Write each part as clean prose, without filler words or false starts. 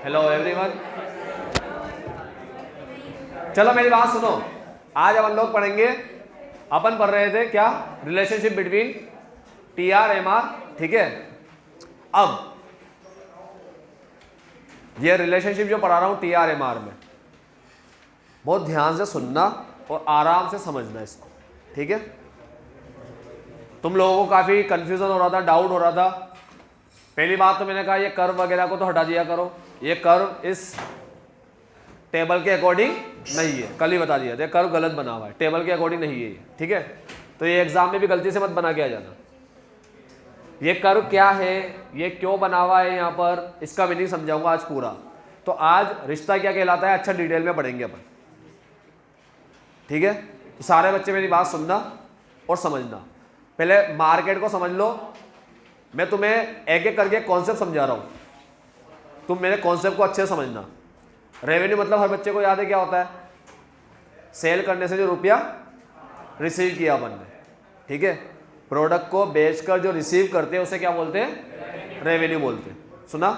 Hello everyone. चलो मेरी बात सुनो, आज अपन लोग पढ़ेंगे, अपन पढ़ रहे थे क्या, relationship between T R M R, ठीक है। अब ये रिलेशनशिप जो पढ़ा रहा हूं टी आर एम आर में, बहुत ध्यान से सुनना और आराम से समझना इसको, ठीक है। तुम लोगों को काफी कंफ्यूजन हो रहा था, डाउट हो रहा था। पहली बात तो मैंने कहा ये कर्व वगैरह को तो हटा दिया करो, ये कर्व इस टेबल के अकॉर्डिंग नहीं है, कल ही बता दिया था कर्व गलत बना हुआ है, टेबल के अकॉर्डिंग नहीं है ये, ठीक है। तो ये एग्जाम में भी गलती से मत बना के आ जाना। ये कर्व क्या है, ये क्यों बना हुआ है यहाँ पर, इसका मीनिंग समझाऊंगा आज पूरा। तो आज रिश्ता क्या कहलाता है अच्छा डिटेल में पढ़ेंगे अपन, ठीक है। तो सारे बच्चे मेरी बात सुनना और समझना। पहले मार्केट को समझ लो, मैं तुम्हें एक एक करके कॉन्सेप्ट समझा रहा हूँ, तुम मेरे कॉन्सेप्ट को अच्छे से समझना। रेवेन्यू मतलब हर बच्चे को याद है क्या होता है, सेल करने से जो रुपया रिसीव किया अपन ने, ठीक है। प्रोडक्ट को बेचकर जो रिसीव करते हैं उसे क्या बोलते हैं, रेवेन्यू बोलते हैं। सुना,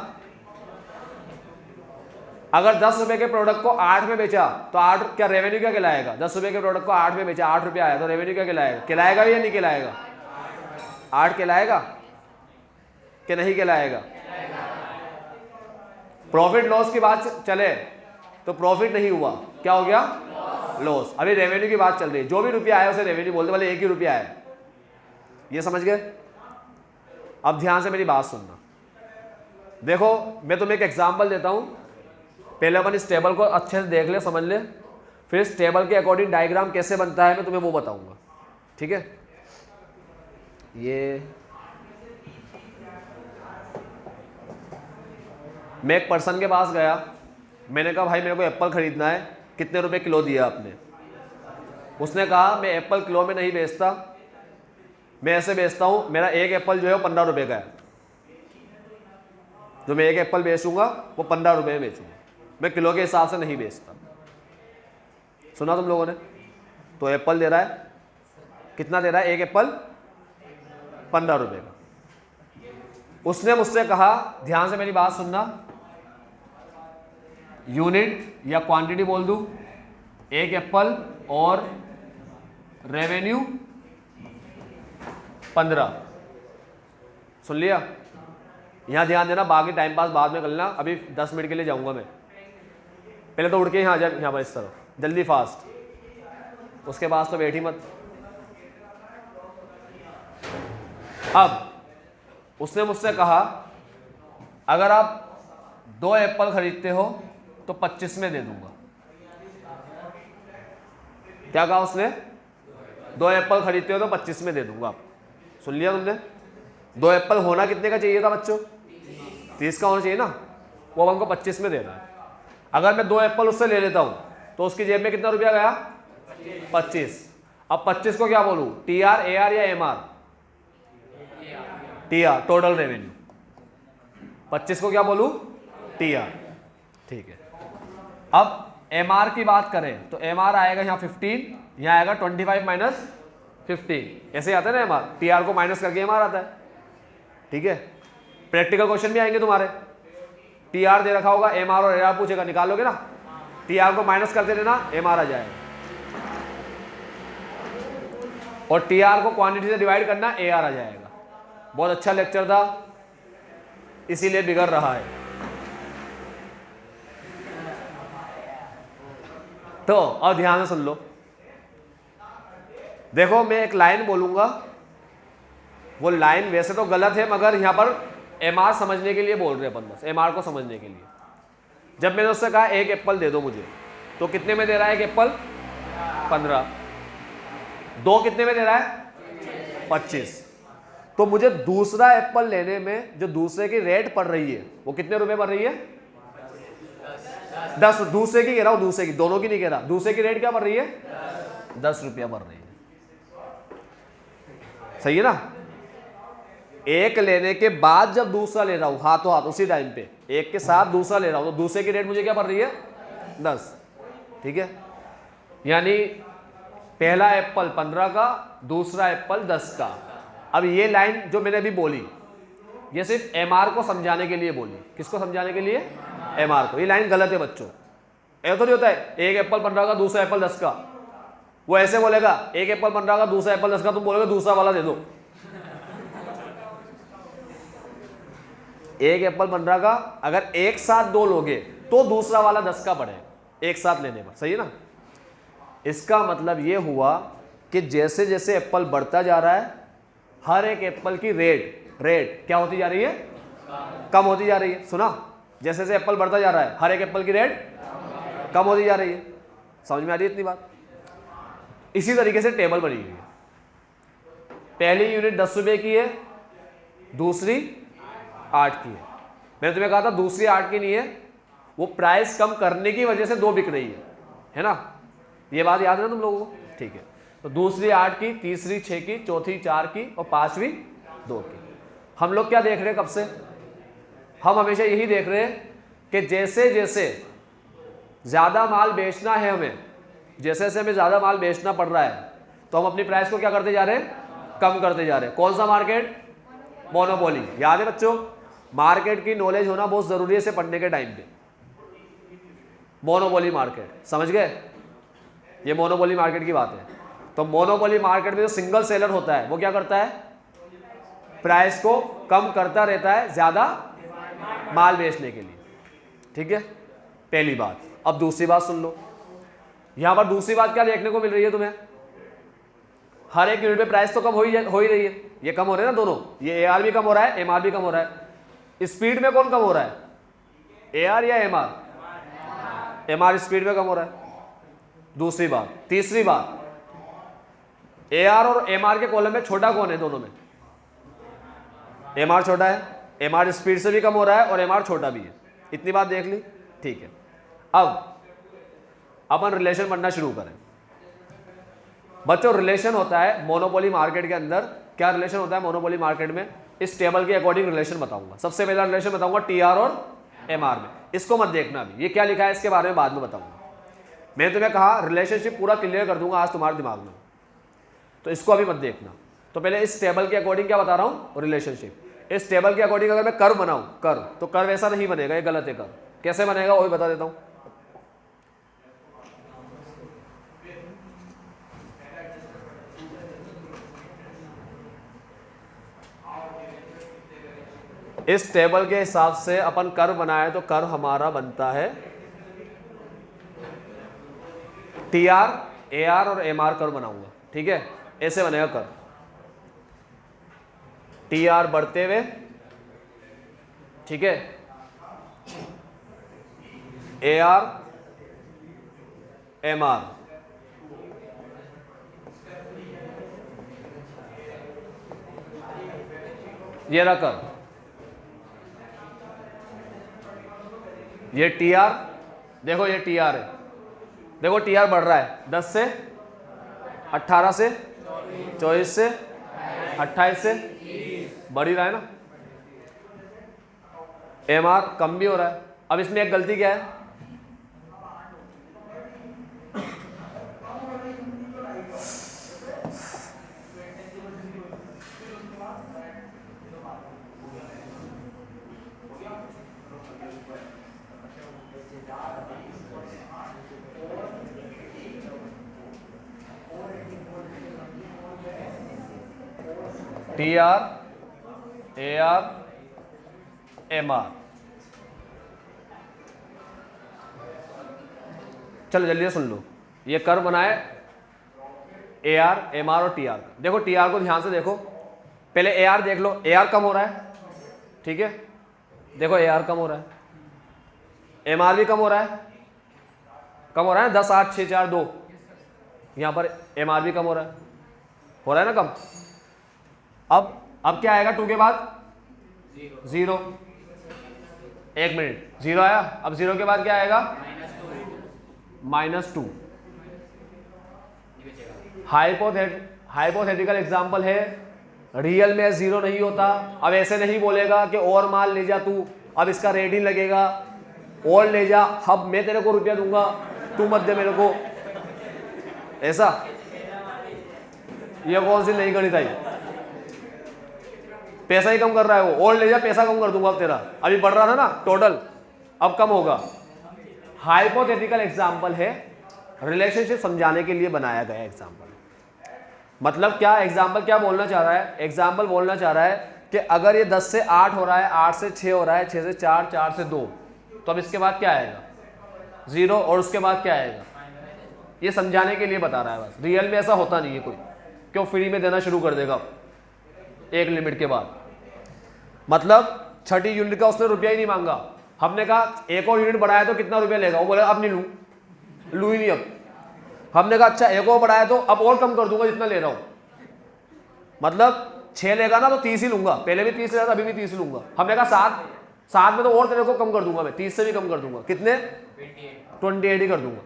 अगर 10 रुपए के प्रोडक्ट को 8 में बेचा तो 8 क्या रेवेन्यू क्या कहलाएगा, 10 रुपए के प्रोडक्ट को 8 में बेचा, 8 रुपया आया तो रेवेन्यू क्या कहलाएगा, कहलाएगा या नहीं कहलाएगा, 8 कहलाएगा कि नहीं कहलाएगा। प्रॉफिट लॉस की बात चले तो प्रॉफिट नहीं हुआ, क्या हो गया, लॉस। अभी रेवेन्यू की बात चल रही है, जो भी रुपया आया उसे रेवेन्यू बोलते, वाले एक ही रुपया आया, ये समझ गए। अब ध्यान से मेरी बात सुनना, देखो मैं तुम्हें एक एग्जांपल देता हूं, पहले अपन इस टेबल को अच्छे से देख ले, समझ ले, फिर इस टेबल के अकॉर्डिंग डायग्राम कैसे बनता है मैं तुम्हें वो बताऊंगा, ठीक है। ये मैं एक पर्सन के पास गया, मैंने कहा भाई मेरे को एप्पल खरीदना है, कितने रुपए किलो दिया आपने। उसने कहा मैं एप्पल किलो में नहीं बेचता, मैं ऐसे बेचता हूँ, मेरा एक एप्पल जो है वो 15 रुपए का है, जो मैं एक एप्पल बेचूंगा वो 15 रुपए में बेचूंगा, मैं किलो के हिसाब से नहीं बेचता। सुना तुम लोगों ने, तो एप्पल दे रहा है, कितना दे रहा है, एक एप्पल 15 रुपए का। उसने मुझसे कहा, ध्यान से मेरी बात सुनना, यूनिट या क्वांटिटी बोल दूं, एक एप्पल और रेवेन्यू 15, सुन लिया। यहां ध्यान देना, बाकी टाइम पास बाद में कर लेना, अभी 10 मिनट के लिए जाऊंगा मैं, पहले तो उड़ के यहाँ आ जा, यहाँ पर इस तरफ जल्दी फास्ट, उसके पास तो बैठी मत। अब उसने मुझसे कहा अगर आप 2 एप्पल खरीदते हो तो 25 में दे दूंगा। क्या कहा उसने, 2 एप्पल खरीदते हो तो 25 में दे दूंगा। आप सुन लिया तुमने, 2 एप्पल होना कितने का चाहिए था बच्चों, 30 का होना चाहिए ना, वो हमको 25 में दे रहा है। अगर मैं 2 एप्पल उससे ले लेता हूं तो उसकी जेब में कितना रुपया गया, 25। अब 25 को क्या बोलूं, टी आर, ए आर या M R, T R, total revenue. 25 को क्या बोलूं, टी आर, ठीक है। अब एम आर की बात करें तो एम आर आएगा यहाँ 15, यहाँ आएगा 25 माइनस 15, ऐसे आता है ना एम आर, टी आर को माइनस करके एम आर आता है, ठीक है। प्रैक्टिकल क्वेश्चन भी आएंगे तुम्हारे, टी आर दे रखा होगा, एम आर और ए आर पूछेगा, निकालोगे ना, टी आर को माइनस करते रहना, एम आर आ जाएगा, और टी आर को क्वांटिटी से डिवाइड करना, ए आर आ जाएगा। बहुत अच्छा लेक्चर था, इसीलिए बिगड़ रहा है। तो अब ध्यान से सुन लो, देखो मैं एक लाइन बोलूंगा, वो लाइन वैसे तो गलत है मगर यहां पर एम आर समझने के लिए बोल रहे हैं अपन, बस एम आर को समझने के लिए। जब मैंने उससे कहा एक एप्पल दे दो मुझे, तो कितने में दे रहा है एक एप्पल, 15, 2 कितने में दे रहा है, 25। तो मुझे दूसरा एप्पल लेने में जो दूसरे की रेट पड़ रही है वो कितने रुपए पड़ रही है, 10। दूसरे की कह रहा हूं, दूसरे की, दोनों की नहीं कह रहा, दूसरे की रेट क्या पड़ रही है, 10 रुपया पड़ रही है, सही है ना। एक लेने के बाद जब दूसरा ले रहा हूं हाथों हाथ उसी टाइम पे, एक के साथ दूसरा ले रहा हूं तो दूसरे की रेट मुझे क्या पड़ रही है, 10, ठीक है। यानी पहला एप्पल 15 का, दूसरा एप्पल 10 का। अब ये लाइन जो मैंने अभी बोली ये सिर्फ एमआर को समझाने के लिए बोली, किसको समझाने के लिए, MR को। ये लाइन गलत है बच्चों, ऐसा तो नहीं होता है एक एप्पल बन रहा होगा दूसरा एप्पल 10 का, वो ऐसे बोलेगा एक एप्पल बन रहा होगा दूसरा एप्पल 10 का, तुम बोलोगे दूसरा वाला दे दो। एक एप्पल बन रहा का अगर एक साथ दो लोगे तो दूसरा वाला 10 का पड़ेगा एक साथ लेने पर, सही है ना। इसका मतलब ये हुआ कि जैसे जैसे एप्पल बढ़ता जा रहा है हर एक एप्पल की रेट क्या होती जा रही है, कम होती जा रही है। सुना, जैसे जैसे एप्पल बढ़ता जा रहा है हर एक एप्पल की रेट कम होती जा रही है। समझ में आ रही है इतनी बात। इसी तरीके से टेबल बनी हुई है, पहली यूनिट 10 रुपए की है, दूसरी 8 की है। मैंने तुम्हें कहा था दूसरी 8 की नहीं है, वो प्राइस कम करने की वजह से 2 बिक रही है ना, ये बात याद है ना तुम लोगों को, ठीक है। तो दूसरी 8 की, तीसरी 6 की, चौथी 4 की और पांचवी 2 की। हम लोग क्या देख रहे हैं कब से, हम हमेशा यही देख रहे हैं कि जैसे जैसे ज्यादा माल बेचना है हमें, जैसे जैसे हमें ज्यादा माल बेचना पड़ रहा है तो हम अपनी प्राइस को क्या करते जा रहे हैं, कम करते जा रहे हैं। कौन सा मार्केट, मोनोपोली। याद है बच्चों, मार्केट की नॉलेज होना बहुत जरूरी है इसे पढ़ने के टाइम पे। मोनोपोली मार्केट, समझ गए, ये मोनोपोली मार्केट की बात है। तो मोनोपोली मार्केट में जो सिंगल सेलर होता है वो क्या करता है, प्राइस को कम करता रहता है ज्यादा माल बेचने के लिए, ठीक है, पहली बात। अब दूसरी बात सुन लो, यहां पर दूसरी बात क्या देखने को मिल रही है तुम्हें, हर एक यूनिट पे प्राइस तो कम हो ही रही है, ये कम हो रहे हैं ना दोनों, ये AR भी कम हो रहा है, MR भी कम हो रहा है। स्पीड में कौन कम हो रहा है, AR या MR, MR स्पीड में कम हो रहा है। दूसरी बात, तीसरी बात, AR और MR के कॉलम में छोटा कौन है, दोनों में MR छोटा है, MR स्पीड से भी कम हो रहा है और MR छोटा भी है। इतनी बात देख ली, ठीक है। अब अपन रिलेशन पढ़ना शुरू करें। बच्चों रिलेशन होता है मोनोपोली मार्केट के अंदर, क्या रिलेशन होता है मोनोपोली मार्केट में, इस टेबल के अकॉर्डिंग रिलेशन बताऊंगा। सबसे पहला रिलेशन बताऊंगा TR और MR में, इसको मत देखना अभी, ये क्या लिखा है इसके बारे में बाद में बताऊंगा। मैंने तुम्हें कहा रिलेशनशिप पूरा क्लियर कर दूंगा आज तुम्हारे दिमाग में, तो इसको अभी मत देखना। तो पहले इस टेबल के अकॉर्डिंग क्या बता रहा हूं, रिलेशनशिप। इस टेबल के अकॉर्डिंग अगर मैं कर्व बनाऊं, कर्व, तो कर्व ऐसा नहीं बनेगा, ये गलत है। कर्व कैसे बनेगा वो भी बता देता हूं। इस टेबल के हिसाब से अपन कर्व बनाए तो कर्व हमारा बनता है TR, AR और MR कर्व बनाऊंगा, ठीक है, ऐसे बनेगा कर्व। TR बढ़ते हुए, ठीक है, AR MR, ये रहा कर्व। ये TR, देखो ये TR है, देखो TR बढ़ रहा है 10 से 18 से 24 से 28 से, बढ़ ही रहा है ना। MR कम भी हो रहा है। अब इसमें एक गलती क्या है, TR, AR, MR। चलो जल्दी से सुन लो, ये कर्व बनाए AR, MR और TR का। देखो TR को ध्यान से देखो, पहले AR देख लो, AR कम हो रहा है, ठीक है, देखो AR कम हो रहा है, MR भी कम हो रहा है, कम हो रहा है 10, 8, 6, 4, 2, यहां पर MR भी कम हो रहा है ना कम। अब क्या आएगा 2 के बाद, 0, 1 मिनट, 0 आया। अब 0 के बाद क्या आएगा, -2। हाइपोथेटिकल एग्जाम्पल है, रियल में 0 नहीं होता। अब ऐसे नहीं बोलेगा कि और माल ले जा तू, अब इसका रेट ही लगेगा, और ले जा, अब मैं तेरे को रुपया दूंगा, तू मत दे मेरे को, ऐसा। ये कौन सी नई गणित आई, पैसा ही कम कर रहा है वो, और ले जा पैसा कम कर दूंगा अब तेरा। अभी बढ़ रहा था ना टोटल, अब कम होगा। हाइपोथेटिकल एग्जाम्पल है, रिलेशनशिप समझाने के लिए बनाया गया एग्जाम्पल। मतलब क्या एग्जाम्पल क्या बोलना चाह रहा है? एग्जाम्पल बोलना चाह रहा है कि अगर ये 10 से 8 हो रहा है, 8 से 6 हो रहा है, 6 से 4, 4 से 2, तो अब इसके बाद क्या आएगा? 0, और उसके बाद क्या आएगा? ये समझाने के लिए बता रहा है बस। रियल में ऐसा होता नहीं है कोई, क्यों फ्री में देना शुरू कर देगा एक लिमिट के बाद। मतलब छठी यूनिट का उसने रुपया ही नहीं मांगा, हमने कहा एक और यूनिट बढ़ाया तो कितना रुपया लेगा? वो बोले अब नहीं लूँ ही नहीं। अब हमने कहा अच्छा एक और बढ़ाया तो अब और कम कर दूंगा जितना ले रहा हूँ। मतलब 6 लेगा ना तो 30 ही लूंगा, पहले भी 30 लेगा था, अभी भी 30 लूंगा। हमने कहा 7 में तो और तेरे को कम कर दूंगा मैं, 30 से भी कम कर दूंगा। कितने? 28 ही कर दूंगा।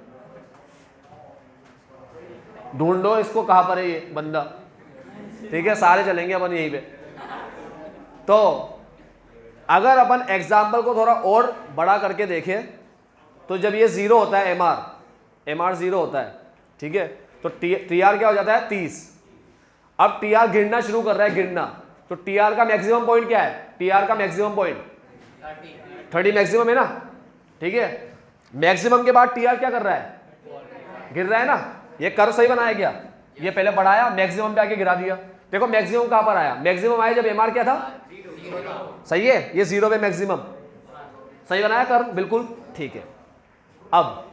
ढूंढो इसको कहां पर है ये बंदा, ठीक है? सारे चलेंगे अपन यहीं पे। तो अगर अपन एग्जाम्पल को थोड़ा और बड़ा करके देखें तो जब ये 0 होता है, एमआर 0 होता है, ठीक है, तो टीआर क्या हो जाता है? 30। अब टीआर गिरना शुरू कर रहा है, गिरना, तो टीआर का मैक्सिमम पॉइंट क्या है? टीआर का मैक्सिमम पॉइंट 30 मैक्सिमम है ना, ठीक है? मैक्सिमम के बाद टीआर क्या कर रहा है? गिर रहा है ना। ये कर्व सही बनाया क्या? ये पहले बढ़ाया, मैक्सिमम पे आके गिरा दिया। देखो मैक्सिमम कहां पर आया? मैक्सिमम आया जब एमआर क्या था? सही है, ये 0 पे मैक्सिमम। सही बनाया कर्व, बिल्कुल ठीक है। अब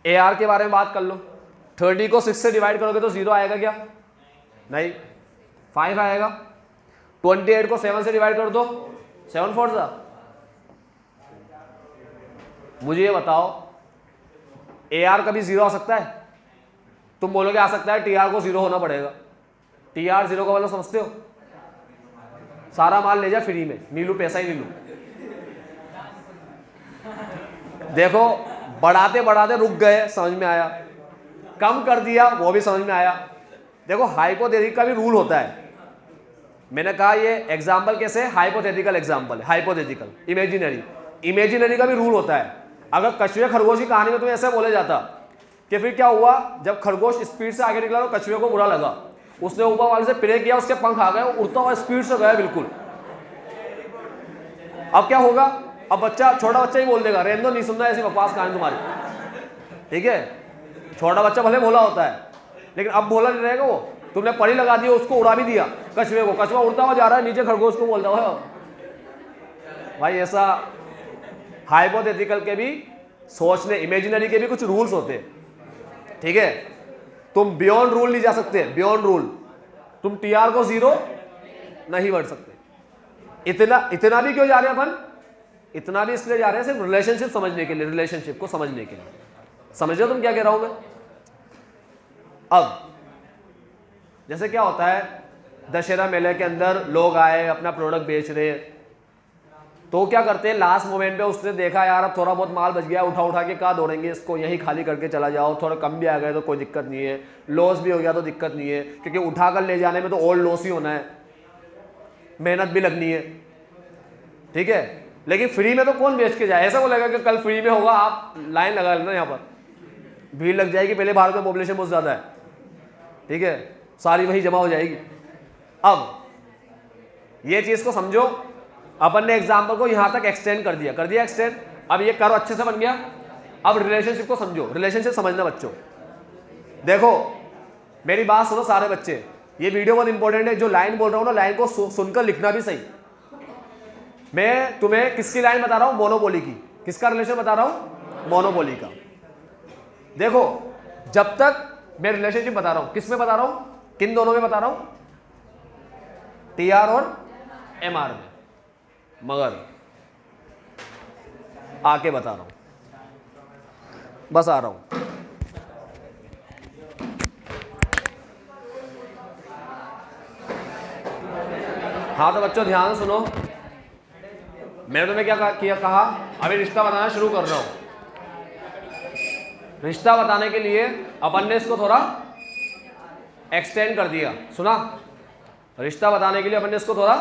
एआर के बारे में बात कर लो। 30 को 6 से डिवाइड करोगे तो 0 आएगा क्या? नहीं, 5 आएगा। 28 को 7 से डिवाइड कर दो, 7 4 सा। मुझे ये बताओ एआर कभी 0 आ सकता है? तुम बोलोगे आ सकता है, टीआर को 0 होना पड़ेगा। टीआर 0 का मतलब समझते हो? सारा माल ले जा फ्री में, नीलू पैसा ही नहीं लू। देखो बढ़ाते बढ़ाते रुक गए, समझ में आया। कम कर दिया, वो भी समझ में आया। देखो हाइपोथेटिकल का भी रूल होता है। मैंने कहा ये एग्जाम्पल कैसे? हाइपोथेटिकल एग्जाम्पल है, हाइपोथेटिकल, इमेजिनरी का भी रूल होता है। अगर कछुए खरगोश की कहानी में तुम्हें ऐसे बोले जाता कि फिर क्या हुआ, जब खरगोश स्पीड से आगे निकला तो कछुए को बुरा लगा, उसने ऊपर वाले से प्रे किया, उसके पंख आ गए, उड़ता हुआ स्पीड से गया बिल्कुल। अब क्या होगा? अब बच्चा, छोटा बच्चा ही बोल देगा, रेंदो नहीं सुनना ऐसी बकवास कहानी तुम्हारी, ठीक है? छोटा बच्चा भले भोला होता है, लेकिन अब भोला नहीं रहेगा वो। तुमने परी लगा दिया, उसको उड़ा भी दिया कछुए को, कछुआ उड़ता हुआ जा रहा है, नीचे खरगोश को बोलता हुआ। भाई ऐसा हाइपोथेटिकल के भी सोचने, इमेजिनरी के भी कुछ रूल्स होते हैं, ठीक है? तुम बियॉन्ड रूल नहीं जा सकते, बियॉन्ड रूल। तुम टीआर को 0 नहीं बढ़ सकते। इतना भी क्यों जा रहे हैं अपन? इतना भी इसलिए जा रहे हैं सिर्फ रिलेशनशिप समझने के लिए, रिलेशनशिप को समझने के लिए। समझ रहे हो तुम क्या कह रहा हूं मैं? अब जैसे क्या होता है, दशहरा मेले के अंदर लोग आए, अपना प्रोडक्ट बेच रहे, तो क्या करते हैं, लास्ट मोमेंट पे उसने देखा यार अब थोड़ा बहुत माल बच गया, उठा उठा के कहाँ दौड़ेंगे इसको, यहीं खाली करके चला जाओ, थोड़ा कम भी आ गए तो कोई दिक्कत नहीं है, लॉस भी हो गया तो दिक्कत नहीं है, क्योंकि उठा कर ले जाने में तो और लॉस ही होना है, मेहनत भी लगनी है, ठीक है? लेकिन फ्री में तो कौन बेच के जाए? ऐसा बोलेगा कि कल फ्री में होगा, आप लाइन लगा लेना, यहाँ पर भीड़ लग जाएगी, पहले भारत में पॉपुलेशन बहुत ज़्यादा है, ठीक है, सारी वहीं जमा हो जाएगी। अब ये चीज़ को समझो, अपन ने एग्जाम्पल को यहां तक एक्सटेंड कर दिया एक्सटेंड। अब ये कर्व अच्छे से बन गया। अब रिलेशनशिप को समझो, रिलेशनशिप समझना बच्चों। देखो मेरी बात सुनो सारे बच्चे, ये वीडियो बहुत इंपॉर्टेंट है। जो लाइन बोल रहा हूं ना, लाइन को सुनकर लिखना भी सही। मैं तुम्हें किसकी लाइन बता रहा हूं? मोनोपोली की। किसका रिलेशन बता रहा हूं? मोनोपोली का। देखो जब तक मैं रिलेशनशिप बता रहा हूं, किस में बता रहा हूं? किन दोनों में बता रहा हूं? टीआर और एमआर में। मगर आके बता रहा हूं, बस आ रहा हूं। हाँ तो बच्चों ध्यान सुनो, मैंने तुम्हें क्या कहा, अभी रिश्ता बताना शुरू कर रहा हूं। रिश्ता बताने के लिए अपन ने इसको थोड़ा एक्सटेंड कर दिया। सुना? रिश्ता बताने के लिए अपन ने इसको थोड़ा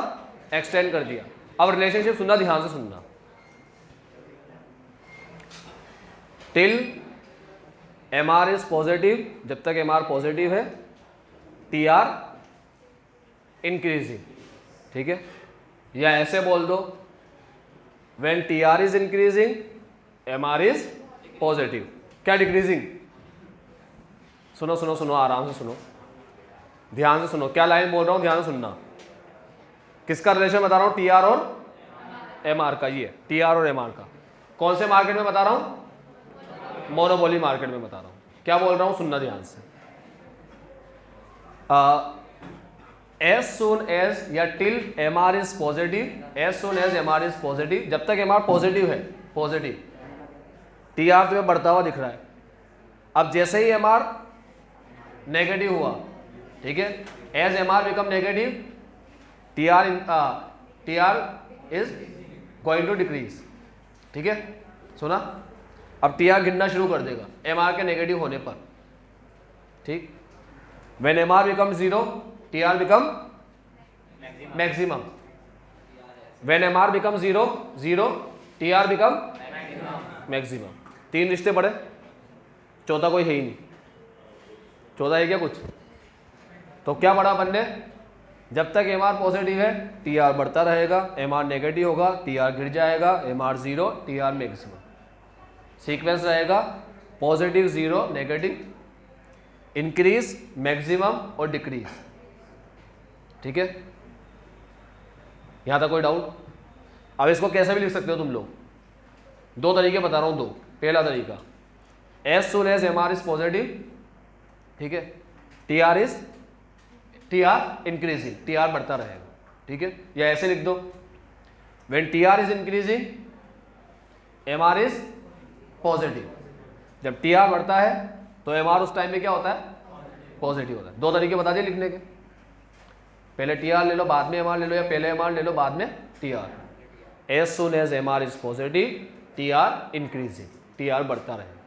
एक्सटेंड कर दिया। अब रिलेशनशिप सुनना, ध्यान से सुनना। टिल एमआर इज पॉजिटिव, जब तक एमआर पॉजिटिव है, टीआर इंक्रीजिंग, ठीक है? या ऐसे बोल दो, when TR is increasing MR is positive. क्या डिक्रीजिंग? सुनो सुनो सुनो, आराम से सुनो, ध्यान से सुनो, क्या लाइन बोल रहा हूं ध्यान से सुनना। किसका रिलेशन बता रहा हूं? टीआर और एमआर का। ये टीआर और एमआर का कौन से मार्केट में बता रहा हूं? मोनोपोली मार्केट में बता रहा हूं। क्या बोल रहा हूं? सुनना ध्यान से। एज सुन एज या till MR is positive, as soon as MR is positive, जब तक एमआर पॉजिटिव है, पॉजिटिव, टीआर तुम्हें बढ़ता हुआ दिख रहा है। अब जैसे ही एमआर नेगेटिव हुआ, ठीक है, as MR become negative, TR is going to decrease. ठीक है, सुना? अब टीआर गिनना शुरू कर देगा एमआर के नेगेटिव होने पर। ठीक, when MR become 0 TR become maximum, when MR become 0 TR become maximum. 3 रिश्ते पड़े, चौथा कोई है ही नहीं। चौथा है क्या कुछ? तो क्या पढ़ा अपन ने? जब तक एमआर पॉजिटिव है टीआर बढ़ता रहेगा, एमआर नेगेटिव होगा टीआर गिर जाएगा, एमआर 0 टीआर मैक्सिमम। सीक्वेंस रहेगा पॉजिटिव 0 नेगेटिव, इंक्रीज मैक्सिमम और डिक्रीज। ठीक है, यहां तक कोई डाउट? अब इसको कैसे भी लिख सकते हो तुम लोग, 2 तरीके बता रहा हूं, 2। पहला तरीका, as soon as MR is positive, ठीक है, टीआर इंक्रीजिंग, टीआर बढ़ता रहेगा। ठीक है, या ऐसे लिख दो, when TR is increasing MR is positive. जब टीआर बढ़ता है तो एमआर उस टाइम में क्या होता है? पॉजिटिव होता है। 2 तरीके बता दिए लिखने के, पहले टीआर ले लो बाद में एमआर ले लो, या पहले एमआर ले लो बाद में TR. As soon as MR is positive TR increasing, TR बढ़ता रहेगा।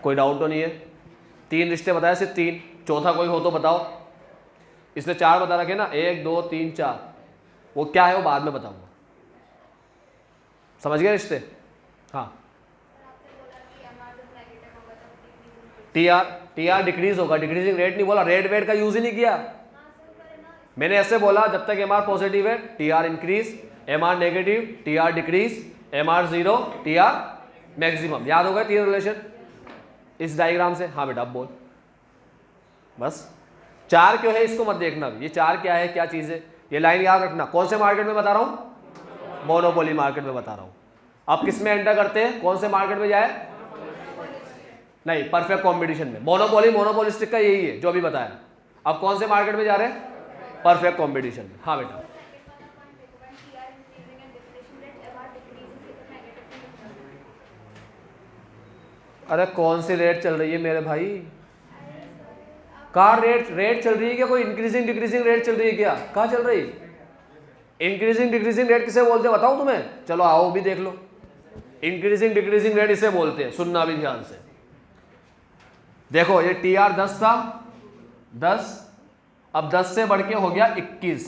कोई डाउट तो नहीं है? 3 रिश्ते बताए, सिर्फ 3, चौथा कोई हो तो बताओ। इसने 4 बता रखे ना, 1 2 3 4, वो क्या है वो बाद में बताऊंगा। समझ गए रिश्ते? हाँ, टीआर डिक्रीज होगा, डिक्रीजिंग रेट नहीं बोला, रेट वेट का यूज ही नहीं किया मैंने। ऐसे बोला जब तक एमआर पॉजिटिव है TR increase, MR negative TR decrease, MR 0 TR maximum. याद हो गए 3 रिलेशन इस डायग्राम से? हाँ बेटा अब बोल। बस 4 क्यों है इसको मत देखना, ये 4 क्या है, क्या चीज है, ये लाइन याद रखना। कौन से मार्केट में बता रहा हूं? मोनोपोली मार्केट में बता रहा हूं। अब किस में एंटर करते हैं? कौन से मार्केट में जाए? नहीं, परफेक्ट कॉम्पिटिशन में। मोनोपोलिस्टिक का यही है जो अभी बताया। अब कौन से मार्केट में जा रहे हैं? परफेक्ट कॉम्पिटिशन में। हाँ बेटा, अरे कौन सी रेट चल रही है मेरे भाई? कार रेट चल रही है क्या? कोई इंक्रीजिंग डिक्रीजिंग रेट चल रही है क्या? कहाँ चल रही? इंक्रीजिंग डिक्रीजिंग रेट किसे बोलते हैं बताऊं तुम्हें? चलो आओ भी देख लो। इंक्रीजिंग डिक्रीजिंग रेट इसे बोलते हैं, सुनना भी ध्यान से। देखो ये टीआर 10 था, 10, अब 10 से बढ़ के हो गया 21,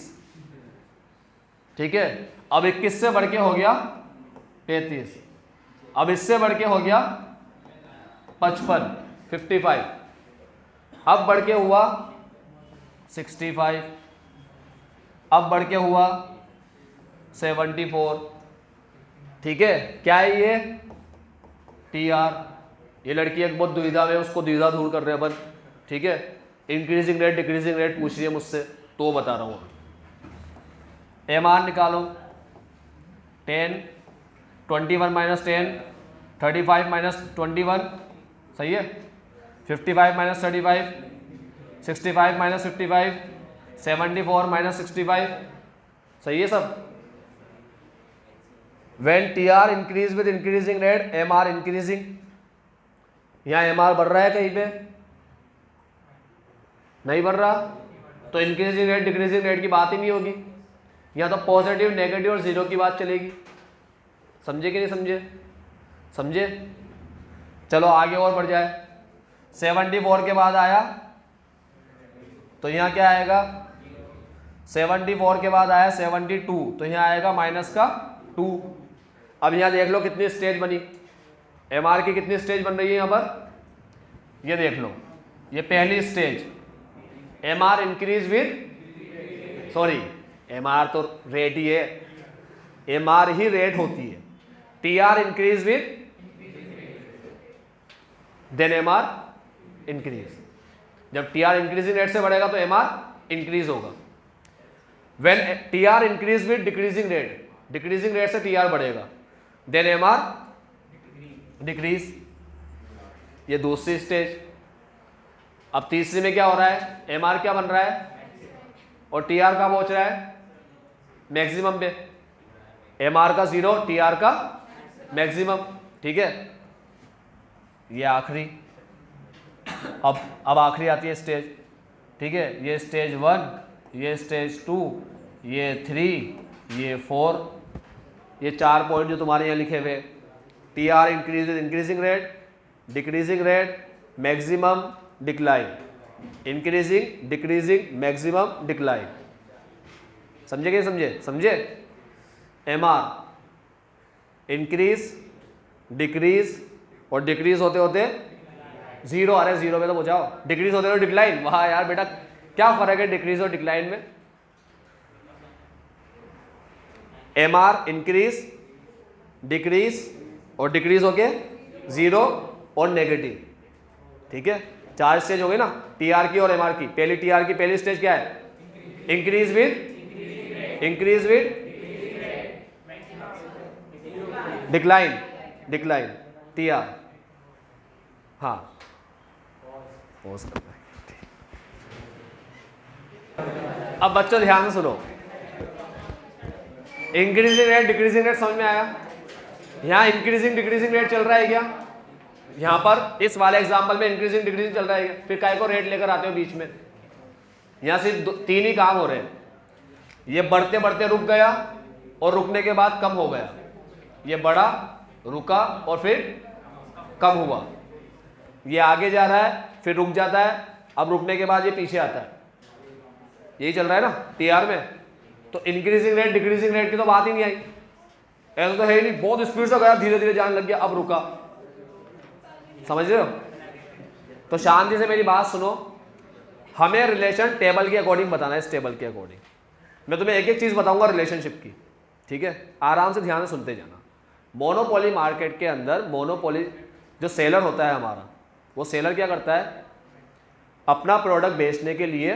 ठीक है, अब 21 से बढ़ के हो गया 33, अब इससे बढ़ के हो गया 55, 55, अब बढ़ के हुआ 65, अब बढ़ के हुआ 74। ठीक है, क्या है ये? टीआर। ये लड़की एक बहुत दुविधा में, उसको दुविधा दूर कर रहे हैं अपन। ठीक है, इंक्रीजिंग रेट डिक्रीजिंग रेट पूछ रही है मुझसे, तो बता रहा हूँ। एमआर निकालो, 10, 21 माइनस 10, 35 माइनस 21, सही है, 55 माइनस 35, 65 माइनस 55, 74 माइनस 65, सही है सब। When TR increase with increasing rate MR increasing, यहां एमआर बढ़ रहा है कहीं पे? नहीं बढ़ रहा, तो इंक्रीजिंग रेट डिक्रीजिंग रेट की बात ही नहीं होगी। यहां तो पॉजिटिव नेगेटिव और 0 की बात चलेगी। समझे कि नहीं समझे? समझे? चलो आगे और बढ़ जाए। 74 के बाद आया तो यहाँ क्या आएगा? 74 के बाद आया 72, तो यहाँ आएगा माइनस का 2। अब यहाँ देख लो कितनी स्टेज बनी, एमआर की कितनी स्टेज बन रही है यहाँ पर? ये देख लो, ये पहली stage, MR increase with, sorry MR तो रेट ही है, एम आर ही रेट होती है, T R increase with then M R increase. जब टी आर इंक्रीजिंग रेट से बढ़ेगा तो एम आर इंक्रीज होगा। When T R increase with decreasing rate, decreasing rate से टी आर बढ़ेगा, देन एम आर डिक्रीज। ये दूसरी स्टेज। अब तीसरी में क्या हो रहा है, एम आर क्या बन रहा है और टी आर कहाँ पहुंच रहा है, मैक्सिमम पे। एम आर का 0, टी आर का मैक्सिमम, ठीक है। ये आखिरी, अब आखिरी आती है स्टेज, ठीक है। ये स्टेज 1, ये स्टेज 2, ये 3, ये 4, ये 4 पॉइंट जो तुम्हारे यहाँ लिखे हुए, T R increase increasing rate, decreasing rate, maximum, decline, increasing, decreasing, maximum, decline. समझे कि समझे? समझे? एम आर इंक्रीज, डिक्रीज और डिक्रीज होते होते 0। अरे 0 पे तो पहुंचाओ। डिक्रीज होते होते डिक्लाइन। वाह यार बेटा, क्या फर्क है डिक्रीज और डिक्लाइन में? एम आर इंक्रीज, डिक्रीज और डिक्रीज होके 0 और नेगेटिव, ठीक है। 4 स्टेज हो गई ना, टी आर की और एम आर की। पहली टी आर की पहली स्टेज क्या है, increase with decline, decline, T R. हाँ, पॉज करना है। अब बच्चों ध्यान से सुनो, इंक्रीजिंग रेट डिक्रीजिंग रेट समझ में आया? यहाँ इंक्रीजिंग डिक्रीजिंग रेट चल रहा है क्या? यहाँ पर इस वाले एग्जाम्पल में इंक्रीजिंग डिक्रीजिंग चल रहा है क्या? फिर काय को रेट लेकर आते हो बीच में? यहाँ सिर्फ 3 ही काम हो रहे हैं। ये बढ़ते बढ़ते रुक गया और रुकने के बाद कम हो गया। ये बढ़ा, रुका और फिर कम हुआ। ये आगे जा रहा है, फिर रुक जाता है, अब रुकने के बाद ये पीछे आता है। यही चल रहा है ना टी आर में। तो इंक्रीजिंग रेट डिक्रीजिंग रेट की तो बात ही नहीं आई। ऐसा तो है ही नहीं, बहुत स्पीड से गया, धीरे धीरे जाने लग गया, अब रुका। समझ रहे हो? तो शांति से मेरी बात सुनो, हमें रिलेशन टेबल के अकॉर्डिंग बताना है। इस टेबल के अकॉर्डिंग मैं तुम्हें एक एक चीज बताऊंगा रिलेशनशिप की, ठीक है। आराम से ध्यान से सुनते जाना। मोनोपोली मार्केट के अंदर मोनोपोली जो सेलर होता है हमारा, वो सेलर क्या करता है, अपना प्रोडक्ट बेचने के लिए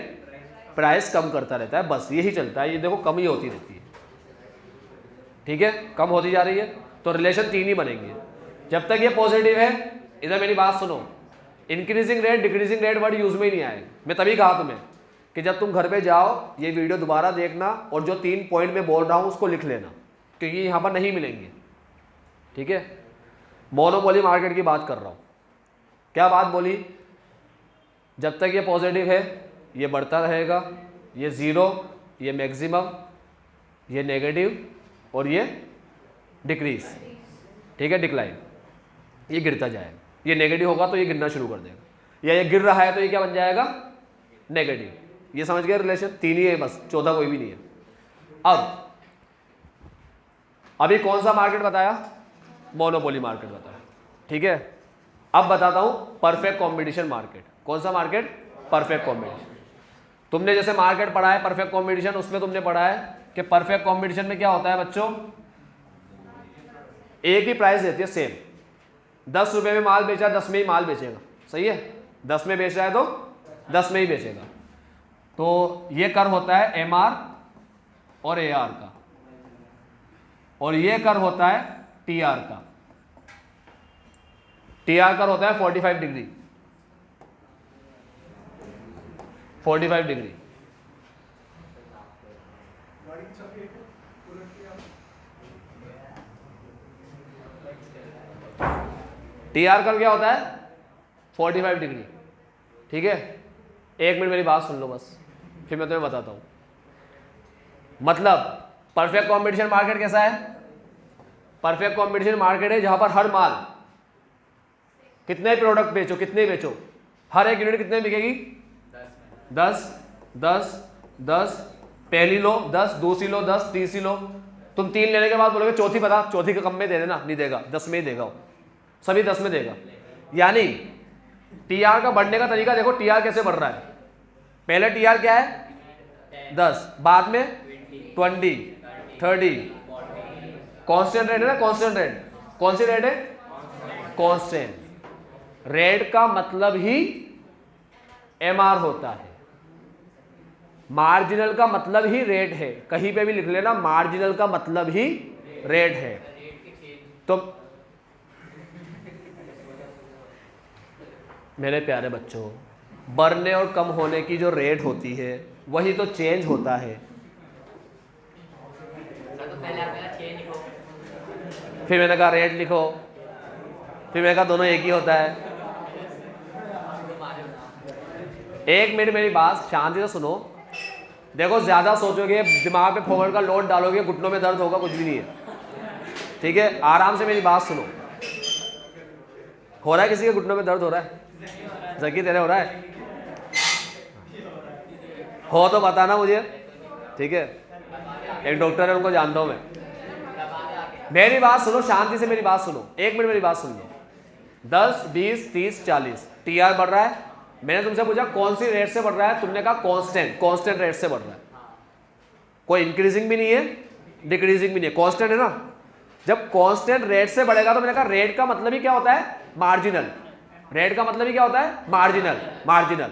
प्राइस कम करता रहता है, बस यही चलता है। ये देखो कम ही होती रहती है, ठीक है, कम होती जा रही है। तो रिलेशन 3 ही बनेंगे जब तक ये पॉजिटिव है। इधर मेरी बात सुनो, increasing rate decreasing rate word use में ही नहीं आएगा। मैं तभी कहा तुम्हें कि जब तुम घर पे जाओ ये वीडियो दोबारा देखना और जो 3 पॉइंट में बोल रहा हूँ उसको लिख लेना, क्योंकि यहाँ पर नहीं मिलेंगे, ठीक है। मोनोपोली मार्केट की बात कर रहा हूँ। क्या बात बोली? जब तक ये पॉजिटिव है ये बढ़ता रहेगा, ये 0, ये मैक्सिमम, ये नेगेटिव और ये डिक्रीज, ठीक है, डिक्लाइन। ये गिरता जाएगा। ये नेगेटिव होगा तो ये गिरना शुरू कर देगा, या ये गिर रहा है तो ये क्या बन जाएगा, नेगेटिव। ये समझ गए रिलेशन? 3 ही है बस, 14 कोई भी नहीं है। अब अभी कौन सा मार्केट बताया? मोनोपोली मार्केट बताया, ठीक है। अब बताता हूं परफेक्ट कॉम्पिटिशन मार्केट। कौन सा मार्केट? Perfect competition. तुमने जैसे मार्केट पढ़ा है परफेक्ट कॉम्पिटिशन, उसमें तुमने पढ़ा है कि परफेक्ट कॉम्पिटिशन में क्या होता है बच्चों, एक ही प्राइस देती है सेम। 10 रुपए में माल बेचा, 10 में ही माल बेचेगा, सही है। 10 में बेच रहा है तो 10 में ही बेचेगा। तो ये कर्व होता है एम आर और ए आर का, और ये कर्व होता है टी आर का। टी आर कर्व होता है 45 degree, 45 degree. T R curve क्या होता है? 45 डिग्री, ठीक है। 1 मिनट मेरी बात सुन लो बस, फिर मैं तुम्हें बताता हूं। मतलब परफेक्ट कॉम्पिटिशन मार्केट कैसा है? परफेक्ट कॉम्पिटिशन मार्केट है जहां पर हर माल, कितने प्रोडक्ट बेचो, कितने बेचो, हर एक यूनिट कितने बिकेगी? 10, 10, 10। पहली लो 10, दूसरी लो 10, तीसरी लो। तुम 3 लेने के बाद बोलोगे चौथी बता, चौथी का कम में दे देना, नहीं देगा, 10 में ही देगा, सभी 10 में देगा। यानी टीआर का बढ़ने का तरीका देखो, टीआर कैसे बढ़ रहा है। पहले टीआर क्या है? 10, बाद में 20, 30, कांस्टेंट रेट है ना, कांस्टेंट रेट। कौन सी रेट है? कांस्टेंट। रेट का मतलब ही एमआर होता है, मार्जिनल का मतलब ही रेट है। कहीं पे भी लिख लेना, मार्जिनल का मतलब ही रेट है। तो मेरे प्यारे बच्चों, बढ़ने और कम होने की जो रेट होती है वही तो चेंज होता है। फिर मैंने कहा रेट लिखो, फिर मैंने कहा दोनों एक ही होता है। एक मिनट मेरी बात शांति से सुनो। देखो ज्यादा सोचोगे, दिमाग पे फोकट का लोड डालोगे, घुटनों में दर्द होगा, कुछ भी नहीं है, ठीक है? आराम से मेरी बात सुनो। हो रहा है किसी के घुटनों में दर्द हो रहा है? जकी तेरे हो रहा है? हो तो बताना मुझे, ठीक है? एक डॉक्टर है, उनको जानता हूं मैं। मेरी बात सुनो, शांति से मेरी बात सुनो, एक मिनट मेरी बात सुन लो। 10, 20, 30, 40 टीआर बढ़ रहा है। मैंने तुमसे पूछा कौन सी रेट से बढ़ रहा है, तुमने कहा कांस्टेंट, कांस्टेंट रेट से बढ़ रहा है। कोई इंक्रीजिंग भी नहीं है, डिक्रीजिंग भी नहीं है, कांस्टेंट है ना। जब कांस्टेंट रेट से बढ़ेगा तो मैंने कहा रेट का मतलब ही क्या होता है? मार्जिनल। रेट का मतलब ही क्या होता है? मार्जिनल। मार्जिनल,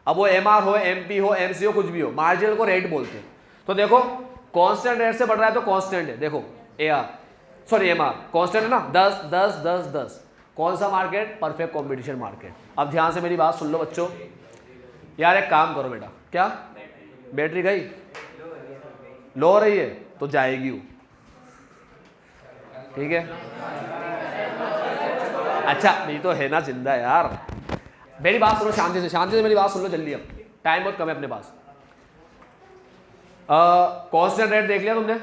अब वो एमआर हो, एमपी हो, एमसी हो, कुछ भी हो, मार्जिनल को रेट बोलते हैं। तो देखो कांस्टेंट रेट से बढ़ रहा है तो कांस्टेंट है। देखो एआर, सॉरी एमआर कांस्टेंट है ना, 10 10 10 10। कौन सा मार्केट? Perfect competition market. अब ध्यान से मेरी बात सुन लो बच्चों। यार एक काम करो बेटा, क्या बैटरी गई? लो हो रही है तो जाएगी वो, ठीक है? अच्छा नहीं तो है ना जिंदा यार। मेरी बात सुनो शांति से, शांति से मेरी बात सुन लो जल्दी, अब टाइम बहुत कम है अपने पास। कांस्टेंट रेट देख लिया तुमने,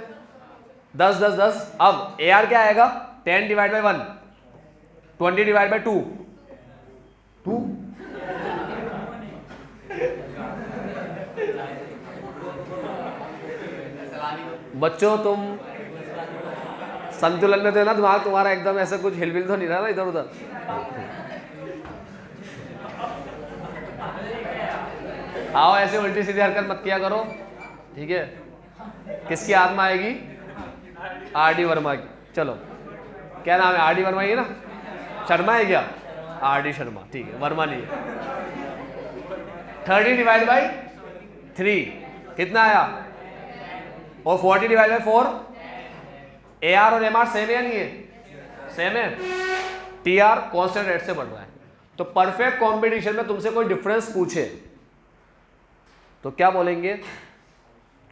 10 10 10। अब एआर क्या आएगा? 10 डिवाइड बाई 1, 20 डिवाइड बाई 2 2। बच्चों तुम संतुलन में थे ना, दिमाग तुम्हारा एकदम ऐसे कुछ हिलबिल तो नहीं रहा ना इधर उधर? आओ ऐसे उल्टी सीधी हरकत मत किया करो, ठीक है? किसकी आत्मा आएगी? आरडी वर्मा की। चलो क्या नाम है? आरडी वर्मा ही है ना? शर्मा है क्या? आरडी शर्मा, ठीक है, वर्मा नहीं है। 30 डिवाइड बाई 3 कितना आया? और 40 डिवाइड बाई 4। एआर और एमआर सेम है या नहीं है? सेम है। टीआर कांस्टेंट रेट से बढ़ रहा है। तो परफेक्ट कॉम्पिटिशन में तुमसे कोई डिफरेंस पूछे तो क्या बोलेंगे?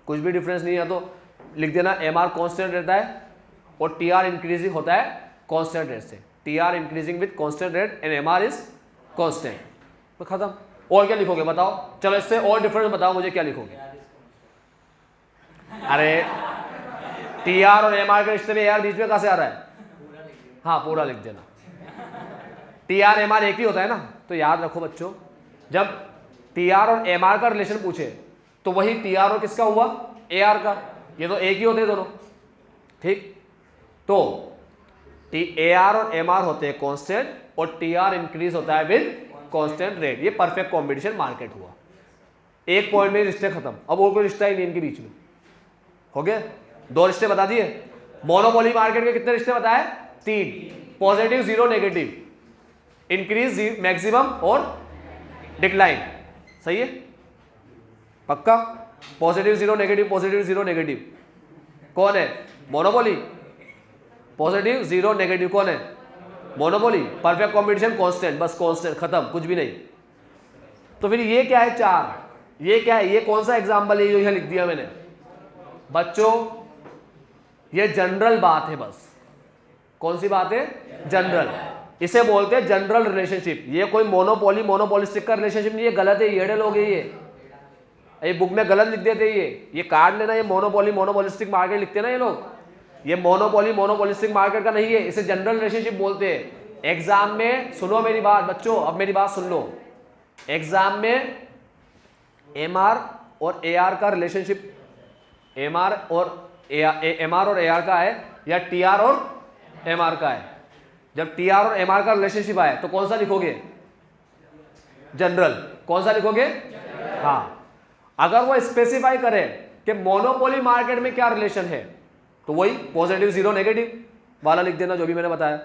कुछ भी डिफरेंस नहीं है तो लिख देना एमआर कांस्टेंट रहता है और टीआर इंक्रीजिंग होता है कांस्टेंट रेट से। TR increasing with constant rate and MR is constant. तो खत्म। और क्या लिखोगे बताओ? चलो इससे और डिफरेंस बताओ मुझे, क्या लिखोगे? अरे टीआर और एमआर के रिश्ते में एआर बीच में कहां से आ रहा है? हाँ पूरा लिख देना। टीआर एमआर एक ही होता है ना। तो याद रखो बच्चों, जब टीआर और एमआर का रिलेशन पूछे तो वही टीआर और किसका हुआ? एआर का। ये तो एक ही होते हैं दोनों, ठीक? तो एआर और एमआर होते हैं कांस्टेंट और टीआर इंक्रीज होता है विद कांस्टेंट रेट। ये परफेक्ट कॉम्पिटिशन मार्केट हुआ। एक पॉइंट में रिश्ते खत्म, अब और कोई रिश्ता ही नहीं इनके बीच में। हो गया? 2 रिश्ते बता दिए। मोनोपोली मार्केट के कितने रिश्ते बताए? 3, पॉजिटिव, 0, नेगेटिव, इंक्रीज, मैक्सिमम और डिक्लाइन। सही है? पक्का? पॉजिटिव 0 नेगेटिव, पॉजिटिव 0 नेगेटिव कौन है? मोनोपोली। पॉजिटिव 0 नेगेटिव कौन है? मोनोपोली। परफेक्ट कॉम्पिटिशन कांस्टेंट, बस कांस्टेंट, खत्म, कुछ भी नहीं। तो फिर ये क्या है? 4। ये क्या है? ये कौन सा एग्जाम्पल है जो यहां लिख दिया मैंने? बच्चों ये जनरल बात है बस। कौन सी बात है? जनरल। इसे बोलते हैं जनरल रिलेशनशिप। ये कोई मोनोपोली मोनोपोलिस्टिक का रिलेशनशिप नहीं है, गलत है, येड़े लोग है ये बुक में गलत लिख देते हैं। ये काट लेना, ये मोनोपोली मोनोपोलिस्टिक मार्केट लिखते हैं ना ये लोग। ये मोनोपोली मोनोपोलिस्टिक मार्केट का नहीं है, इसे जनरल रिलेशनशिप बोलते हैं। एग्जाम में सुनो मेरी बात बच्चों, अब मेरी बात सुन लो। एग्जाम में एमआर और एआर का रिलेशनशिप, एमआर और एआर का है या टीआर और एमआर का है? जब टीआर और एमआर का रिलेशनशिप आए तो कौन सा लिखोगे? जनरल। कौन सा लिखोगे? हाँ। अगर वो स्पेसिफाई करे कि मोनोपोली मार्केट में क्या रिलेशन है, तो वही पॉजिटिव जीरो नेगेटिव वाला लिख देना जो भी मैंने बताया,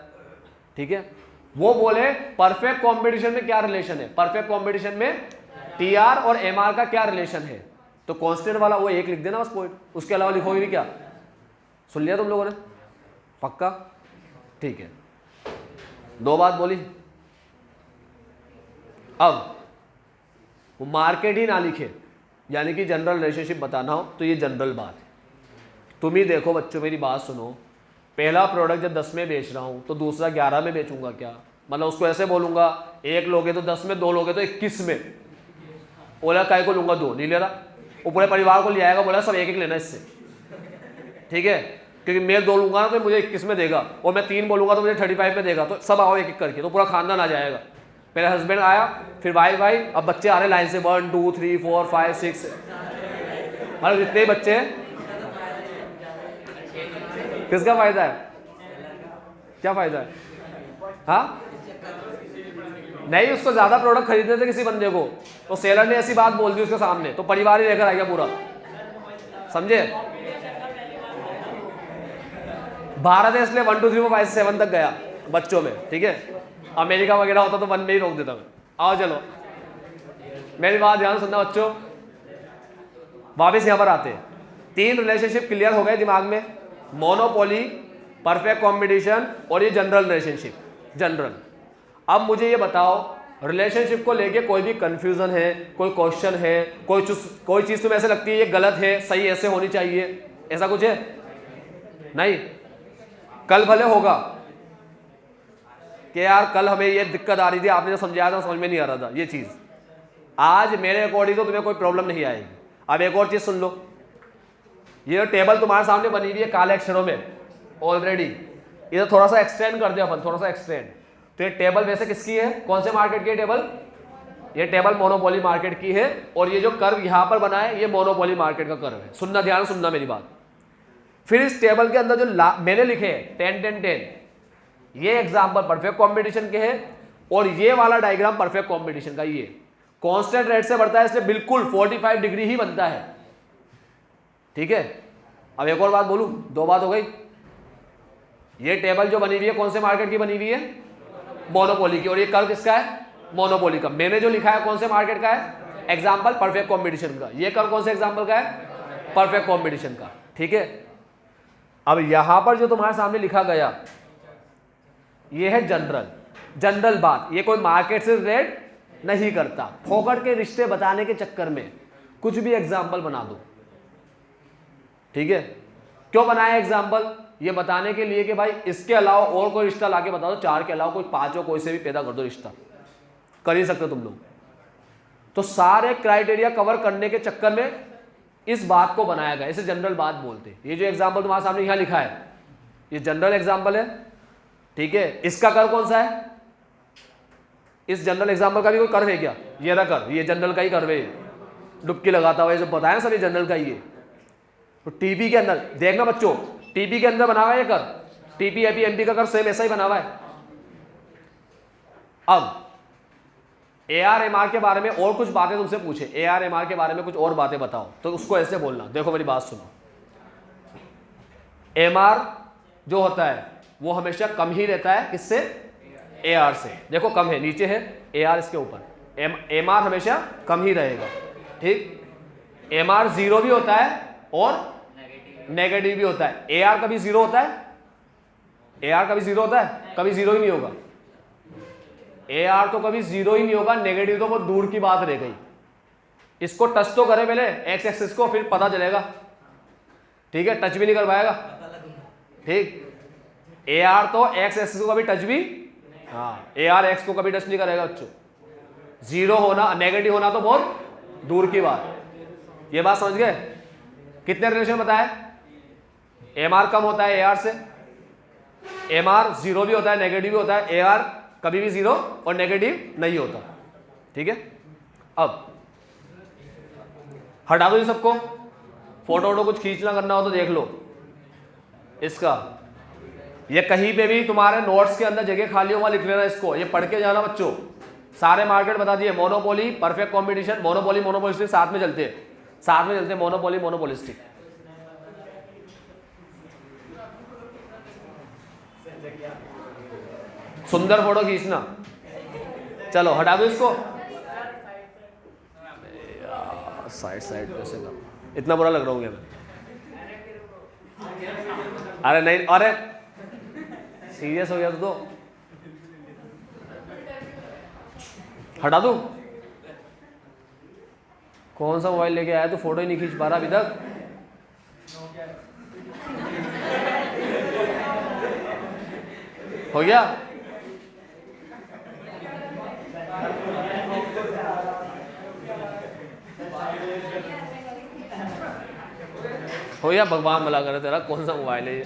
ठीक है। वो बोले परफेक्ट कॉम्पिटिशन में क्या रिलेशन है, परफेक्ट कॉम्पिटिशन में टीआर और एमआर का क्या रिलेशन है, तो कांस्टेंट वाला वो एक लिख देना बस पॉइंट, उसके अलावा लिखोगे भी क्या। सुन लिया तुम लोगों ने, पक्का, ठीक है। दो बात बोली। अब वो मार्केट ही ना लिखे, यानी कि जनरल रिलेशनशिप बताना हो तो ये जनरल बात है। तुम ही देखो बच्चों, मेरी बात सुनो, पहला प्रोडक्ट जब 10 में बेच रहा हूं तो दूसरा 11 में बेचूंगा क्या, मतलब उसको ऐसे बोलूंगा एक लोगे तो 10 में, दो लोगे तो 21 में, बोला काय को लूंगा, दो नहीं ले रहा, वो पूरे परिवार को ले आएगा, बोला सब एक एक लेना इससे, ठीक है, क्योंकि मैं 2 लूंगा ना तो मुझे 21 में देगा, और मैं 3 बोलूंगा तो मुझे 35 में देगा, तो सब आओ एक एक करके, तो पूरा खानदान आ जाएगा। मेरा हस्बैंड आया, फिर भाई, अब बच्चे आ रहे लाइन से 1 2 3 4 5 6, मतलब जितने बच्चे हैं, किसका फायदा है, क्या फायदा है, हाँ नहीं, उसको ज्यादा प्रोडक्ट खरीदने थे किसी बंदे को, तो सेलर ने ऐसी बात बोल दी उसके सामने, तो परिवार ही लेकर आ गया पूरा, समझे। भारत है इसलिए 1 2 3 4 5 7 तक गया बच्चों में, ठीक है। अमेरिका वगैरह होता तो 1 में ही रोक देता मैं। आओ चलो, मेरी बात ध्यान सुनना बच्चों, वापस यहां पर आते हैं। 3 रिलेशनशिप क्लियर हो गए दिमाग में, मोनोपोली, परफेक्ट कॉम्पिटिशन और ये जनरल रिलेशनशिप, जनरल। अब मुझे ये बताओ, रिलेशनशिप को लेके कोई भी कंफ्यूजन है, कोई क्वेश्चन है, कोई चीज तुम्हें ऐसे लगती है ये गलत है, सही ऐसे होनी चाहिए, ऐसा कुछ है? नहीं, कल भले होगा कि यार कल हमें ये दिक्कत आ रही थी, आपने जो समझाया था समझ में नहीं आ रहा था ये चीज, आज मेरे अकॉर्डिंग तो तुम्हें कोई प्रॉब्लम नहीं आएगी। अब एक और चीज सुन लो, ये टेबल तुम्हारे सामने बनी हुई है काले अक्षरों में ऑलरेडी, इधर थोड़ा सा एक्सटेंड कर दे अपन, थोड़ा सा एक्सटेंड, तो ये टेबल वैसे किसकी है, कौन से मार्केट की है टेबल, ये टेबल मोनोपोली मार्केट की है, और ये जो कर्व यहां पर बना है ये मोनोपोली मार्केट का कर्व है। सुनना, ध्यान सुनना मेरी बात। फिर इस टेबल के अंदर जो मैंने लिखे हैं 10 10 10, ये एग्जाम्पल परफेक्ट कॉम्पिटिशन के है, और ये वाला डायग्राम परफेक्ट कॉम्पिटिशन का, ये कांस्टेंट रेट से बढ़ता है इसलिए बिल्कुल 45 डिग्री ही बनता है, ठीक है। अब एक और बात बोलूं, 2 बात हो गई। ये टेबल जो बनी हुई है कौन से मार्केट की बनी हुई है, मोनोपोली की, और ये कर्व किसका है, मोनोपोली का। मैंने जो लिखा है कौन से मार्केट का है, एग्जाम्पल परफेक्ट कॉम्पिटिशन का, ये कर्व कौन से एग्जाम्पल का है, परफेक्ट कॉम्पिटिशन का, ठीक है। अब यहां पर जो तुम्हारे सामने लिखा गया ये है जनरल बात, ये कोई मार्केट से रिलेट नहीं करता, फोकट के रिश्ते बताने के चक्कर में कुछ भी एग्जाम्पल बना दो, ठीक है। क्यों बनाया एग्जाम्पल, ये बताने के लिए कि भाई इसके अलावा और कोई रिश्ता लाके बता दो, 4 के अलावा कोई 5 हो, कोई से भी पैदा कर दो रिश्ता, कर ही सकते तुम लोग। तो सारे क्राइटेरिया कवर करने के चक्कर में इस बात को बनाया गया, इसे जनरल बात बोलते हैं। ये जो एग्जाम्पल तुम्हारे सामने यहां लिखा है ये जनरल एग्जाम्पल है, ठीक है। इसका कर्व कौन सा है, इस जनरल एग्जाम्पल का भी कोई कर्व है क्या, ये रहा कर्व, ये जनरल का ही कर्व है, डुबकी लगाता हुआ, ये जो बताया सब ये जनरल का ही है। तो टीपी के अंदर देखना बच्चों, टीपी के अंदर बना हुआ है ये कर्व, टीपी एपी एमपी का कर्व सेम ऐसा ही बना हुआ है। अब एआर एमआर के बारे में और कुछ बातें तुमसे पूछे, एआर एमआर के बारे में कुछ और बातें बताओ, तो उसको ऐसे बोलना, देखो मेरी बात सुनो। एमआर जो होता है वो हमेशा कम ही रहता है, किससे, एआर से। देखो कम है, नीचे है एआर इसके ऊपर, एमआर हमेशा कम ही रहेगा, ठीक। एमआर 0 भी होता है और नेगेटिव भी होता है, एआर कभी 0 होता है, एआर कभी 0 होता है, कभी 0 ही नहीं होगा, एआर तो कभी 0 ही नहीं होगा, नेगेटिव तो बहुत दूर की बात रह गई। इसको टच तो करे पहले एक्स एक्सिस को, फिर पता चलेगा, ठीक है, टच भी नहीं कर पाएगा, ठीक। एआर तो एक्स एक्सिस को कभी टच भी, हाँ, एआर एक्स को कभी टच नहीं करेगा बच्चों। 0 होना, नेगेटिव होना तो बहुत दूर की बात, ये बात समझ गए। कितने रिलेशन बताए, एमआर कम होता है एआर से, एमआर 0 भी होता है नेगेटिव भी होता है, एआर कभी भी 0 और नेगेटिव नहीं होता, ठीक है। अब हटा दो इन सबको, फोटो वोटो कुछ खींचना करना हो तो देख लो इसका, ये कहीं पे भी तुम्हारे नोट्स के अंदर जगह खाली हो वहां लिख लेना इसको, ये पढ़ के जाना बच्चों। सारे मार्केट बता दिए, monopoly, perfect competition, monopoly monopolistic साथ में चलते हैं, मोनोपोली मोनोपोलिस्टिक। सुंदर फोटो खींचना। चलो हटा दो इसको। साइड साइड कैसे ना, इतना बुरा लग रहा हूँ मैं। अरे नहीं, अरे सीरियस हो गया तो हटा दूं? कौन सा मोबाइल लेके आया तू? फोटो ही नहीं खींच पा रहा अभी तक। हो गया? हो गया? भगवान भला करे तेरा। कौन सा मोबाइल है ये?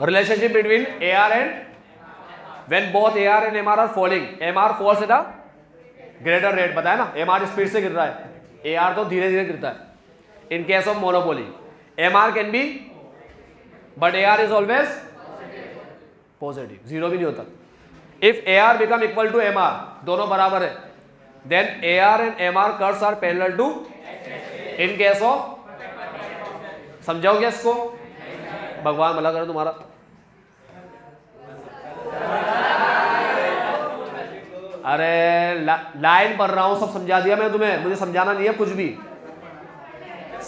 Relationship between AR and when both AR and MR are falling, MR falls at a greater rate, बताया ना, MR स्पीड से गिर रहा है, AR तो धीरे धीरे गिरता है. In case of monopoly, MR can be, but AR is always positive, zero भी नहीं होता. If AR become equal to MR, दोनों बराबर है, then AR and MR curves are parallel to, in case of, समझाओगे इसको? भगवान भला करे तुम्हारा. अरे लाइन पढ़ रहा हूं, सब समझा दिया मैं तुम्हें, मुझे समझाना नहीं है कुछ भी.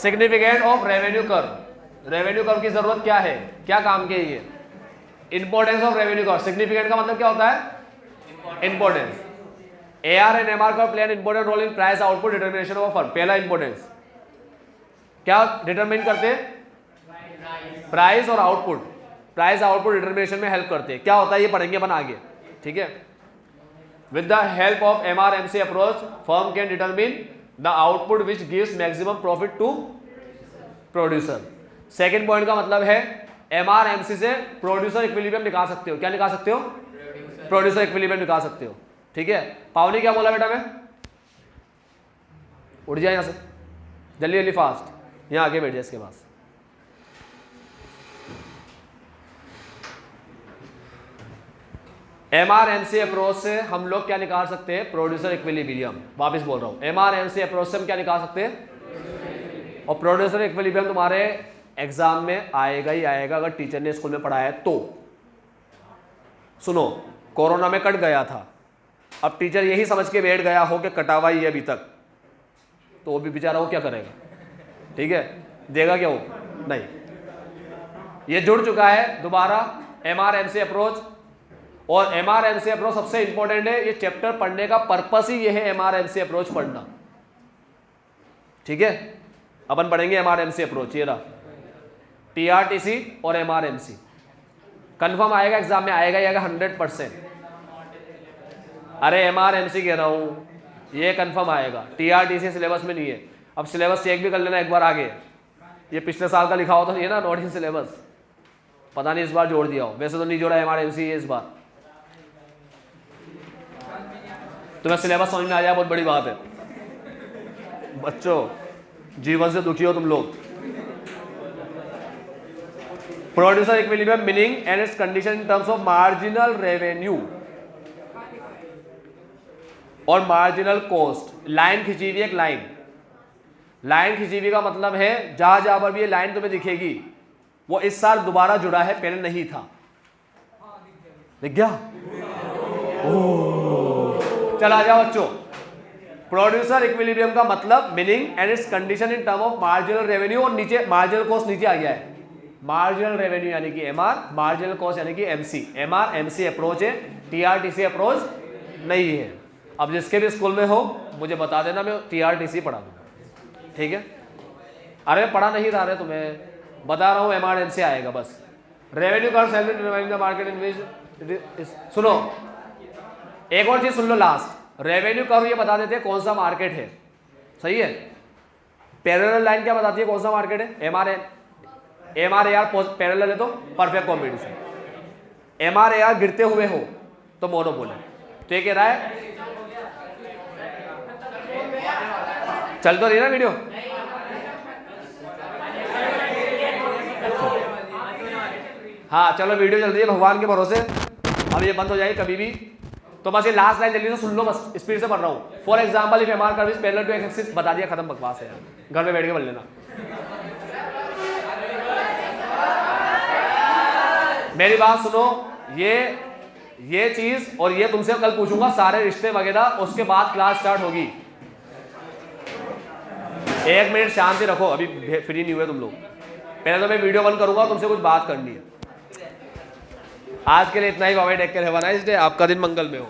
Significant of revenue curve. Revenue curve की जरूरत क्या है, क्या काम के ये? Importance of revenue curve. Significant का मतलब क्या होता है? Importance. AR and MR curve play an important role in price output determination of firm. पहला इंपॉर्टेंस, क्या डिटरमिन करते? प्राइस और आउटपुट. प्राइस आउटपुट डिटर्मिनेशन में हेल्प करते हैं. क्या होता है ये पढ़ेंगे अपन आगे, ठीक है. With the help of MRMC approach, firm can determine the output which gives maximum profit to producer. Second point का मतलब है MRMC से प्रोड्यूसर इक्विलिब्रियम निकाल सकते हो. क्या निकाल सकते हो? प्रोड्यूसर इक्विलिब्रियम निकाल सकते हो, ठीक है. पावनी क्या बोला बेटा? मैं उठ जाए यहाँ से जल्दी जल्दी फास्ट, यहाँ आगे बैठ जाए इसके पास. MRMC अप्रोच से हम लोग क्या निकाल सकते हैं? Producer equilibrium. वापस बोल रहा हूं, MRMC अप्रोच से हम क्या निकाल सकते हैं? और प्रोड्यूसर इक्विलिब्रियम तुम्हारे एग्जाम में आएगा ही आएगा अगर टीचर ने स्कूल में पढ़ाया तो. सुनो, कोरोना में कट गया था, अब टीचर यही समझ के बैठ गया हो कि कटा हुआ ही है अभी तक, तो वो भी बेचारा वो क्या करेगा? ठीक है, देगा क्या वो? नहीं. ये जुड़ चुका है दोबारा MRMC अप्रोच. और MRMC अप्रोच सबसे इंपॉर्टेंट है. ये चैप्टर पढ़ने का पर्पस ही ये है, MRMC अप्रोच पढ़ना, ठीक है. अपन पढ़ेंगे MRMC अप्रोच. ये रहा TRTC और MRMC. कंफर्म आएगा एग्जाम में, आएगा ही आएगा 100%. अरे MRMC कह रहा हूं, ये कंफर्म आएगा. TRTC सिलेबस में नहीं है. अब सिलेबस चेक भी कर लेना एक बार आगे. ये पिछले साल का लिखा होता नहीं है ना, नॉट इन सिलेबस. पता नहीं इस बार जोड़ दिया हो, वैसे तो नहीं जोड़ा MRMC ये इस बार. तुम्हें सिलेबस समझ में आ जाए बहुत बड़ी बात है. बच्चों जीवन से दुखी हो तुम लोग. Producer equilibrium meaning and it's condition in terms of marginal revenue और मार्जिनल कॉस्ट. लाइन खींची हुई, एक लाइन खींची हुई का मतलब है जहां जहां पर भी ये लाइन तुम्हें दिखेगी वो इस साल दोबारा जुड़ा है, पहले नहीं था. दिख गया? चला आ जाओ बच्चों. प्रोड्यूसर इक्विलिब्रियम का मतलब meaning and it's condition in term of marginal revenue, और नीचे मार्जिनल कॉस्ट नीचे आ गया है. मार्जिनल रेवेन्यू यानी कि MR, मार्जिनल कॉस्ट यानी कि MC. MRMC अप्रोच है, TRTC अप्रोच नहीं है. अब जिसके भी स्कूल में हो मुझे बता देना, मैं TRTC पढ़ा दूंगा, ठीक है. अरे पढ़ा नहीं रहा तुम्हें, बता रहा हूं MRMC आएगा बस. Revenue curve self determining the market in which. सुनो एक और चीज सुन लो लास्ट. रेवेन्यू कर्व ये बता देते हैं कौन सा मार्केट है, सही है. पैरेलल लाइन क्या बताती है कौन सा मार्केट है? MRAR पैरेलल है तो परफेक्ट कॉम्पिटिशन. MRAR गिरते हुए हो तो मोनोपोली. तो ये कह रहा है, चल तो रही ना वीडियो. हाँ चलो वीडियो चल रही है भगवान के भरोसे. अब ये बंद हो जाएगी कभी भी. तो बस ये लास्ट लाइन जल्दी से सुन लो, बस स्पीड से पढ़ रहा हूँ. For example if MR curve is parallel to X axis. बता दिया, खत्म, बकवास है यार, घर में बैठ के पढ़ लेना. मेरी बात सुनो, ये चीज और ये तुमसे कल पूछूंगा सारे रिश्ते वगैरह, उसके बाद क्लास स्टार्ट होगी। 1 मिनट शांति रखो, अभी फ्री नहीं हुए तुम लोग। पहले तो मैं वीडियो बंद करूंगा, तुमसे कुछ बात करनी है। आज के लिए इतना ही। Bye, take care, have a nice day. आपका दिन मंगल में हो।